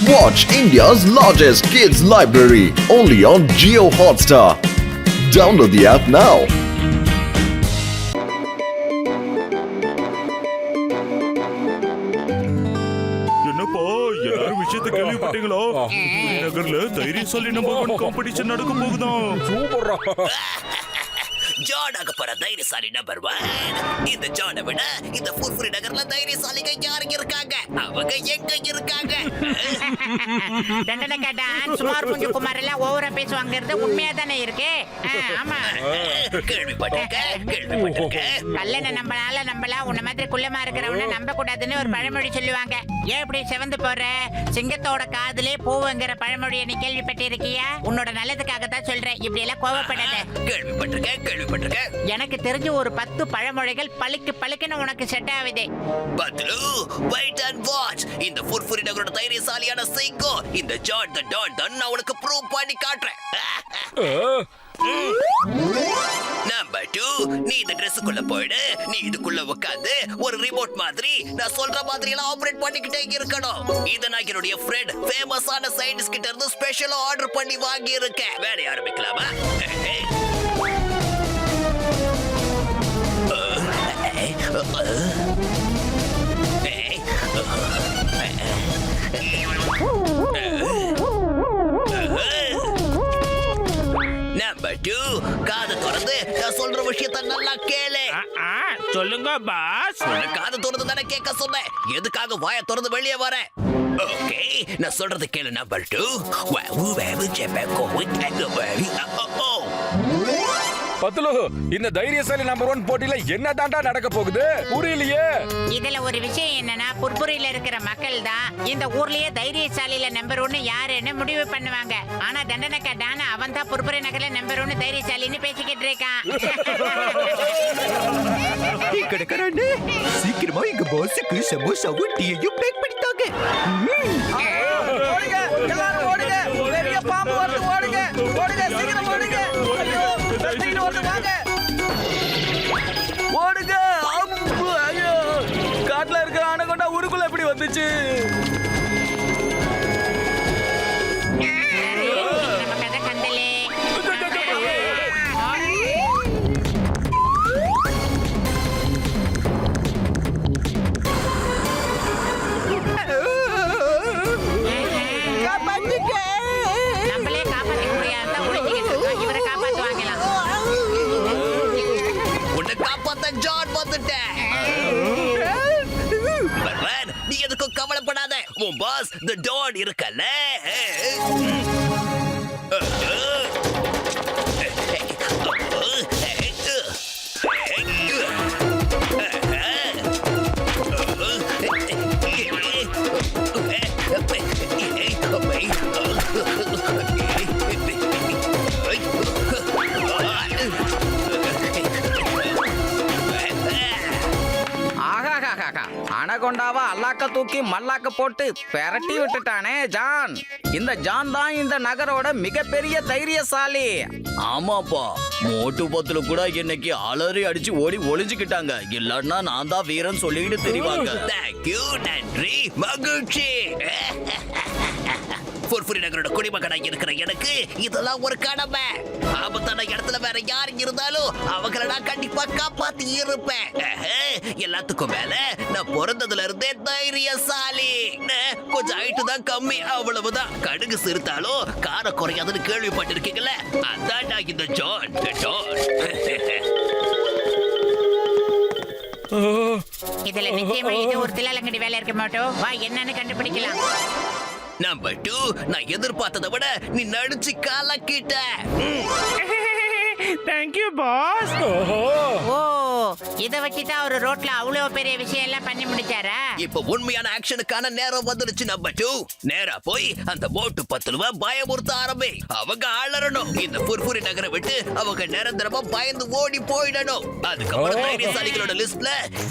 Watch India's largest kids library only on Jio Hotstar. Download the app now. என்னப்பா எல்லாரும் விஷயத்தை கேள்விப்பட்டீங்களா? நகர்ல தைரியசாலி நம்பர் 1 காம்படிஷன் நடக்க போகுதாம். சூப்பர்ரா. ஜானாக போற தைரியசாலி நம்பர் 1. இந்த ஜானை விட இந்த ஃபுர்ஃபுரி நகர்ல தைரியசாலிங்க யாருங்க இருக்காங்க? அவங்க எங்க இருக்காங்க? தண்டனை கேட்டான் சுமார் குஞ்சு குமார் எல்லாம் ஓவரா பேசுவாங்கிறது உண்மையா தானே இருக்கு. ஆமா, கேள்விப்பட்டிருக்கேன். கல்லனை நம்பலாம் உன்ன மாதிரி குள்ளமா இருக்கிறவன நம்ப கூடாதுன்னு ஒரு பழமொழி சொல்லுவாங்க. ஏன் இப்படி செவந்து போற? சிங்கத்தோட காதுலே பூவுங்கிற பழமொழியை நீ கேள்விப்பட்டிருக்கியா? உன்னோட நல்லதுக்காக தான் சொல்றேன், இப்படி எல்லாம் கோவப்படாத. கேள்விப்பட்டிருக்கேன். எனக்கு தெரிஞ்சு ஒரு 10 பழமொழிகள் பழுக்குன்னு உனக்கு செட் ஆகுது. Patlu, wait and watch. இந்த ஃபுர்ஃபுரி நகரோட தைரியசாலியான சிங்கம் இந்த ஜான் த டான் தான் நான் உனக்கு ப்ரூவ் பண்ணி காட்டுறேன். நம்பர் 2, நீ இந்த ட்ரெஸ்ஸுக்குள்ள போயிடு. நீ இதுக்குள்ள உட்கார்ந்து ஒரு ரிமோட் மாதிரி நான் சொல்ற மாதிரி எல்லாம் ஆபரேட் பண்ணிக்கிட்டே இருக்கணும். இத நான் என்னுடைய ஃப்ரெண்ட் ஃபேமஸான சயின்டிஸ்ட் கிட்ட இருந்து ஸ்பெஷலா ஆர்டர் பண்ணி வாங்கி இருக்கேன். வேலைய ஆரம்பிக்கலாமா? நம்பர் 2, காது திறந்து நான் சொல்ற விஷயத்தை நல்லா கேளு. சொல்லுங்க பாஸ். காது திறந்து தானே கேட்க சொன்னேன். எதுக்காக வாயை திறந்து வெளியே வர? ஓகே, நான் சொல்றது கேளு. நம்பர் 2, பத்லு, இந்த தைரியசாலி நம்பர் 1 போட்டியில என்ன தாண்டா நடக்க போகுது புரியலையே. இதுல ஒரு விஷயம் என்னன்னா, புர்புரியில இருக்கிற மக்கள் தான் இந்த ஊர்லயே தைரியசாலியில நம்பர் 1 யாருன்னு முடிவு பண்ணுவாங்க. ஆனா தண்டனக்கா டான அவன் தான் புர்புரி நகர்ல நம்பர் 1 தைரியசாலின்னு பேசிக்கிட்டு இருக்கான். கடைக்காரண்ணே, சீக்கிரமா எங்க பாஸுக்கு சமோசாவும் டீயையும் பேக் பண்ணிட்டாங்க. ஓடுங்க, எல்லாரும் ஓடுங்க. பெரிய பாம்பு வருது, ஓடுங்க. ஓடுங்க, சீக்கிரம் ஓடுங்க. ஐயோ, தட்டிட்டு ஓடுங்க, வாங்க. ஓடுங்க. அம்பு, ஐயோ. காட்டுல இருக்கிற அணகொண்டா ஊருக்குள்ள எப்படி வந்துச்சு? நம்ம கதை கண்டலே. நம்மளே காப்பாற்ற முடியாத ஒளிஞ்சுக்கிட்டு இருக்கோம். இவரை காப்பாற்றுவாங்களாம். உன்னை காப்பாத்த ஜான் வந்துட்டேன். பர்வன், நீ எதுக்கும் கவலைப்படாத. உன் பாஸ் தி டான் இருக்கல. அணகொண்டாவா அல்லாக்க தூக்கி மல்லாக்க போட்டு பெரட்டி விட்டுட்டானே ஜான். இந்த ஜான் தான் இந்த நகரோட மிகப்பெரிய தைரியசாலி. ஆமாப்பா, மோட்டு பத்துல கூட இன்னைக்கு அலறி அடிச்சு ஓடி ஒளிஞ்சுக்கிட்டாங்க. இல்லன்னா நான் தான் வீரன் சொல்லிட்டு தெரிவாங்க. தேங்க்யூ, நன்றி, மகிழ்ச்சி. ஃபுர்ஃபுரி நகரோட குடிமகனா இருக்கிற எனக்கு இதெல்லாம் ஒரு கடமை. ஆபத்தான இடத்துல வேற யார் இருந்தாலும் அவங்களை நான் கண்டிப்பா காப்பாத்தி இருப்பேன். எல்லாத்துக்கும் மேல நான் பிறந்ததுல இருந்தே தைரியசாலி. கொஞ்சம் ஹைட்டு தான் கம்மி, அவ்வளவுதான். கடுகு சிறுத்தாலும் கார குறையாதுன்னு கேள்விப்பட்டிருக்கீங்கல்ல, அதான் நான் இந்த ஜான். இதுல நிச்சயமா இது ஒரு தில்லாலங்கடி வேலை இருக்க மாட்டோம். வா, என்னன்னு கண்டுபிடிக்கலாம். நம்பர் 2, நான் எதிர்பார்த்ததை விட நீ நடிச்சு கலக்கிட்ட. Thank you boss. ஓ, இத வச்சுதான் ஒரு ரோட்ல அவ்வளவு பெரிய விஷயம் எல்லாம் பண்ணி முடிச்சாரா? இப்ப உண்மையான ஆக்ஷனுக்கான நேரம் வந்துருச்சு. நம்பர் 2, நேரா போய் அந்த மோட்டு பத்துலுவ பயமுறுத்த ஆரம்பி. அவங்க அலறணும். இந்த ஃபுர்ஃபுரி நகரை விட்டு அவங்க நிரந்தரமா பயந்து ஓடி போயிடணும். அதுக்கப்புறம் தைரியசாலிகளோட லிஸ்ட்ல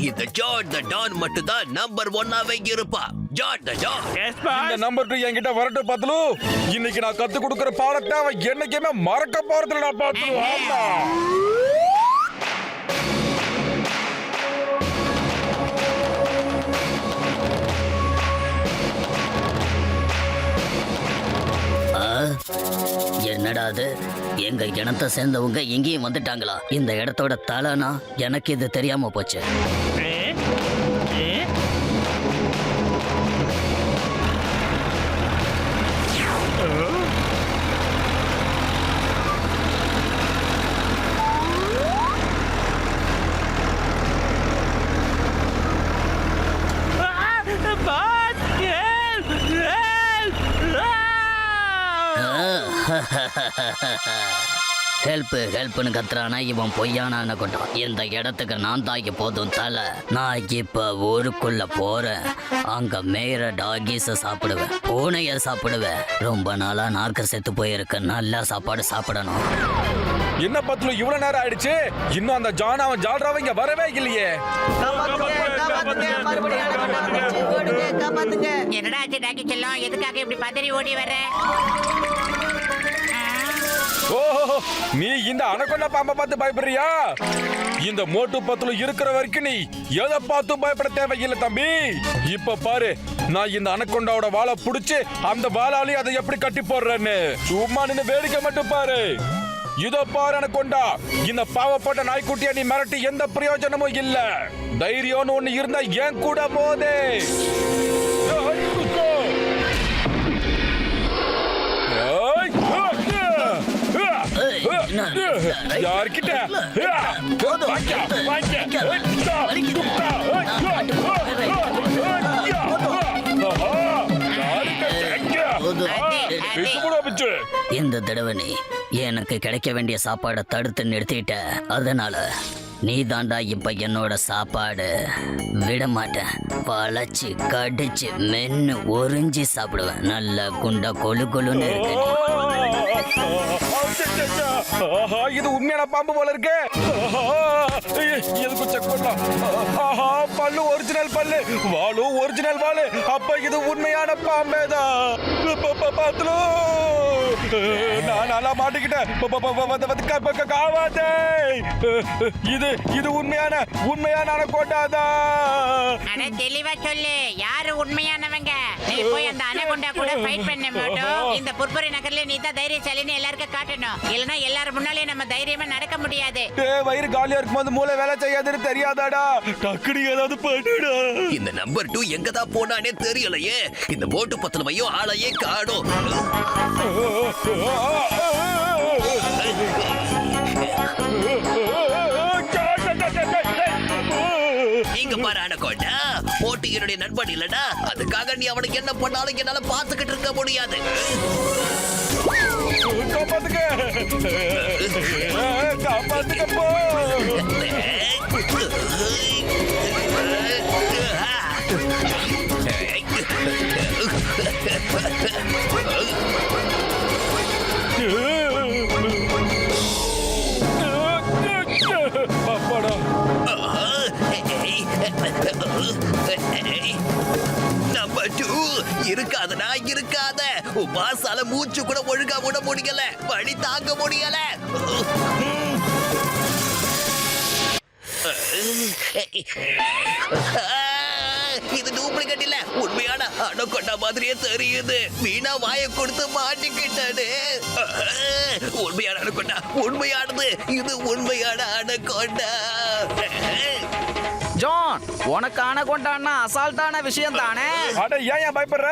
இந்த ஜான் த டான் மட்டும் தான் நம்பர் 1ஆவே இருப்பா. John the Don. இந்த நம்பர் 2 என்கிட்ட வரட்டும் பத்லு. இன்னைக்கு நான் கத்து கொடுக்கிற பாடத்தை அவன் என்னைக்குமே மறக்க போறதுல பத்லு. ஆமா. என்னடா அது? எங்க இனத்தை சேர்ந்தவங்க எங்கேயும் வந்துட்டாங்களா? இந்த இடத்தோட தலைனா எனக்கு இது தெரியாம போச்சு. ஹெல்ப் ஹெல்ப்னு கத்துறானா இவன் பொய்யானான்னு கொண்டான். இந்த இடத்துக்கு நான் தான் எப்போதும் தலை. நான் இப்ப ஊருக்குள்ள போறேன். அங்க மேயற டாகிஸ சாப்பிடுவேன், பூனைய சாப்பிடுவேன். ரொம்ப நாளா நாக்கு செத்து போயிருக்கு. நல்லா சாப்பாடு சாப்பிடணும். என்ன பத்துல இவ்வளவு நேரம் ஆயிடுச்சு, இன்னும் அந்த ஜான் அவன் ஜால்ராவ இங்க வரவே இல்லையே. என்னடா ஆச்சு டாக்கி செல்லம்? எதுக்காக இப்படி பதறி ஓடி வர? ஓஹோ, நீ இந்த அனகொண்டா பாம்பை பார்த்து பயப்படுறியா? இந்த மோட்டு பத்துல இருக்கிற வரைக்கும் நீ எதை பார்த்து பயப்பட தேவையில்லை தம்பி. இப்ப பாரு, நான் இந்த அனகொண்டாவோட வாழை புடிச்சு அந்த வாழாலே அதை எப்படி கட்டி போடுறேன்னு. சும்மா நின்னு வேடிக்கை மட்டும் பாரு. இதோ பாரு அனகொண்டா, இந்த பாவப்பட்ட நாய்க்குட்டிய நீ மிரட்டி எந்த பிரயோஜனமும் இல்ல. தைரியம்னு ஒண்ணு இருந்தா ஏன் கூட போதே. யார்கிட்ட இந்த தடவை நீ எனக்கு கிடைக்க வேண்டிய சாப்பாடை தடுத்து நிறுத்திட்ட. அதனால நீ தாண்டா இப்ப என்னோட சாப்பாடு. விட மாட்டேன். பழச்சு கடிச்சு மென்னு உறிஞ்சி சாப்பிடுவேன். நல்ல குண்டா கொழு கொழுன்னு இருக்கு. இது உண்மையான பாம்பு போல இருக்கு. எதுக்கு செக் பண்ணலாம்? பல்லு ஒரிஜினல் பல்லு, வாலு ஒரிஜினல் வாலு. அப்ப இது உண்மையான பாம்பேதான். நான் நல்லா மாட்டிக்கிட்டேன். காவாதே. இது உண்மையான அனகொண்டாதா? அட தெளிவா சொல்லு, யாரு உண்மையானவங்க? நீ போய் அந்த அனகொண்டா கூட ஃபைட் பண்ண மாட்டோம். இந்த புர்புரி நகர்ல நீ தான் தைரியசாலின்னு எல்லாருக்கும் காட்டணும். இல்லனா எல்லாரும் முன்னாலே நம்ம தைரியமா நடக்க முடியாது. வயிறு காலியா இருக்கும்போது மூளை வேலை செய்யாதுன்னு தெரியாதாடா? டக்குனு ஏதாவது பண்ணுடா. இந்த நம்பர் 2 எங்க தான் போனானே தெரியலையே. இந்த போட்டு பத்துல வையும் ஆளையே காணோம். இங்க பாரு அனகொண்டா, போட்டியினுடைய நண்பன் இல்லடா. அதுக்காக நீ அவனுக்கு என்ன பண்ணாலும் என்னால பாத்துக்கிட்டு இருக்க முடியாது. காப்பாத்துக்கப்போ. நம்பர் 2 இருக்காதடா, இருக்காத. பாசால மூச்சு கூட ஒழுங்கா விட முடியல, வழி தாங்க முடியல. இது டூப்ளிகேட் இல்ல, உண்மையான அனகொண்டா மாதிரியே தெரியுது. வீணா வாயை கொடுத்து மாட்டிக்கிட்டானே. உண்மையான அனகொண்டா, உண்மையானது. இது உண்மையான அனகொண்டா. ஜான், உனக்கு அனகொண்டான்னா அசால்ட்டான விஷயம் தானே? அட ஏன் பயப்படுற?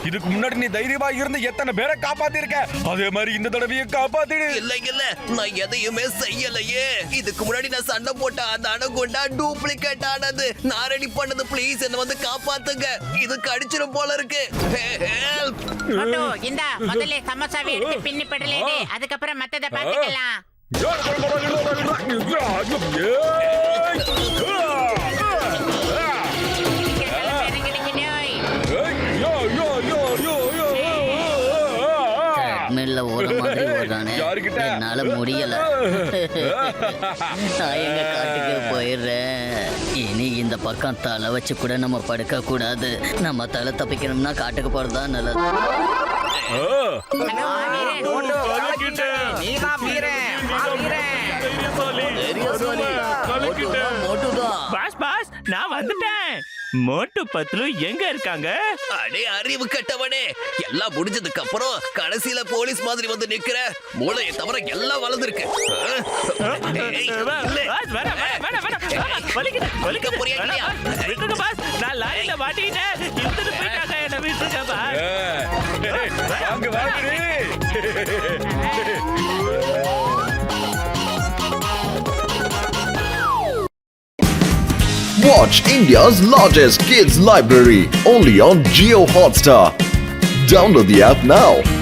இதுக்கு முன்னாடி நீ தைரியமா இருந்து எத்தனை பேரை காப்பாத்திருக்க. அதே மாதிரி இந்த தடவையும் காப்பாத்திடு. இல்ல, நான் எதையுமே செய்யலையே. இதுக்கு முன்னாடி நான் சண்டை போட்ட அந்த அனகொண்டா டூப்ளிகேட் ஆனது. நான் ரெடி பண்ணது. ப்ளீஸ் என்ன வந்து காப்பாத்துங்க. இது கடிச்சிரும் போல இருக்கு. மொட்டு, இந்தா முதல்ல சமோசாவை எடுத்து பின்னி படலேடு. அதுக்கப்புறம் மத்தத பாத்துக்கலாம். என்னால முடியல. நான் எங்க காட்டுக்கு போயிடுறேன். இனி இந்த பக்கம் தலை வச்சு கூட நம்ம படுக்க கூடாது. நம்ம தலை தப்பிக்கணும்னா காட்டுக்கு போறதுதான் நல்லது. பாஸ், நான் வந்துட்டேன். மோட்டு பத்லு எங்க இருக்காங்க? அடே அறிவு கட்டவனே, எல்லாம் முடிஞ்சதுக்கு அப்புறம் கடைசியில போலீஸ் மாதிரி வந்து நிக்கிற. மூளையை தவிர எல்லாம் வளர்ந்துருக்கு. ஏய், இல்ல. வலிக்க போறியா இல்லையா? நான் லாரியில மாட்டிட்டேன். இழுத்துட்டு போயிட்டாங்க என்ன விட்டுருக்க பாஸ். வாங்க வாங்க. Watch India's largest kids library only on Geo Hotstar. Download the app now.